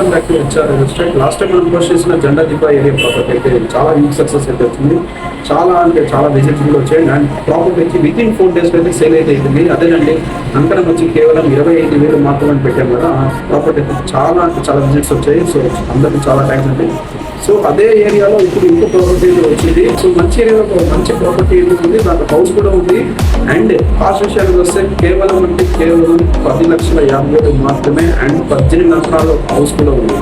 Welcome back to HR real. Last time మనం post చేసిన జెండా దిబ్బ ఏరియా ప్రాపర్టీ అయితే చాలా యూజ్ సక్సెస్ అయితే వచ్చింది. చాలా అంటే చాలా విజిట్స్ కూడా వచ్చాయి. అండ్ ప్రాపర్టీ వచ్చి వితిన్ 4 days అయితే సేల్ అయితే అవుతుంది. అదేనండి అంకరం వచ్చి కేవలం 25,000 మాత్రమే పెట్టాం కదా. ప్రాపర్టీ చాలా అంటే చాలా విజిట్స్ వచ్చాయి. సో అందరికి చాలా థ్యాంక్స్ అండి. సో అదే ఏరియాలో ఇప్పుడు ఇంకో ప్రాపర్టీ వచ్చింది. సో మంచి ఏరియాలో మంచి ప్రాపర్టీ ఉంది, దాంట్లో హౌస్ కూడా ఉంది. అండ్ కాస్ట్ విషయానికి వస్తే కేవలం 10,50,000 మాత్రమే. అండ్ 18 అంకణాలు హౌస్ కూడా ఉంది.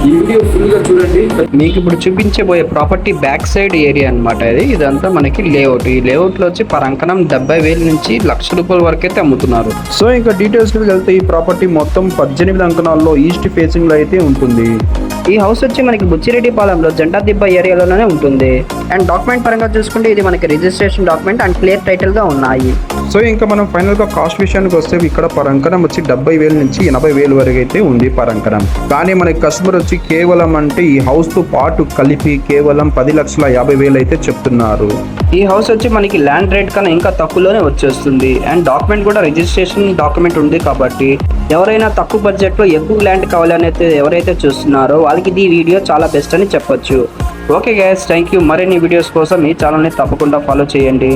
ఈ వీడియో ఫుల్ గా చూడండి. మీకు ఇప్పుడు చూపించబోయే ప్రాపర్టీ బ్యాక్ సైడ్ ఏరియా అనమాట. ఇదంతా మనకి లేఅవుట్. ఈ లేఅవుట్ లో వచ్చి పర్ అంకణం 70,000 నుంచి ₹1,00,000 వరకు అయితే అమ్ముతున్నారు. సో ఇంకా డీటెయిల్స్ కి వెళ్తే ఈ ప్రాపర్టీ మొత్తం 18 అంకణాల్లో ఈస్ట్ ఫేసింగ్ లో అయితే ఉంటుంది. ఈ హౌస్ వచ్చి మనకి బుచ్చిరెడ్డిపాలెంలో జెండా దిబ్బ ఏరియాలోనే ఉంటుంది. అండ్ డాక్యుమెంట్ పరంగా చూసుకుంటే ఇది మనకి registration document and clear title గా ఉన్నాయి. సో ఇంకా మనం ఫైనల్ గా కాస్ట్ విషయానికి వస్తే ఇక్కడ పర్ అంకణం వచ్చి 70,000 నుంచి 80,000 వరకు అయితే ఉంది పర్ అంకణం. కానీ మనకి కస్టమర్ వచ్చి కేవలం అంటే ఈ హౌస్ తో పాటు కలిపి కేవలం 10,50,000 అయితే చెప్తున్నారు. ఈ హౌస్ వచ్చి మనకి ల్యాండ్ రేట్ కన్నా ఇంకా తక్కువలోనే వచ్చేస్తుంది. అండ్ డాక్యుమెంట్ కూడా రిజిస్ట్రేషన్ డాక్యుమెంట్ ఉంది కాబట్టి ఎవరైనా తక్కువ బడ్జెట్ లో ఎక్కువ ల్యాండ్ కావాలని అయితే ఎవరైతే చూస్తున్నారో వాళ్ళకి ఈ వీడియో చాలా బెస్ట్ అని చెప్పొచ్చు. Okay guys, thank you. మరిన్ని వీడియోస్ కోసం ఈ ఛానల్ని తప్పకుండా ఫాలో చేయండి.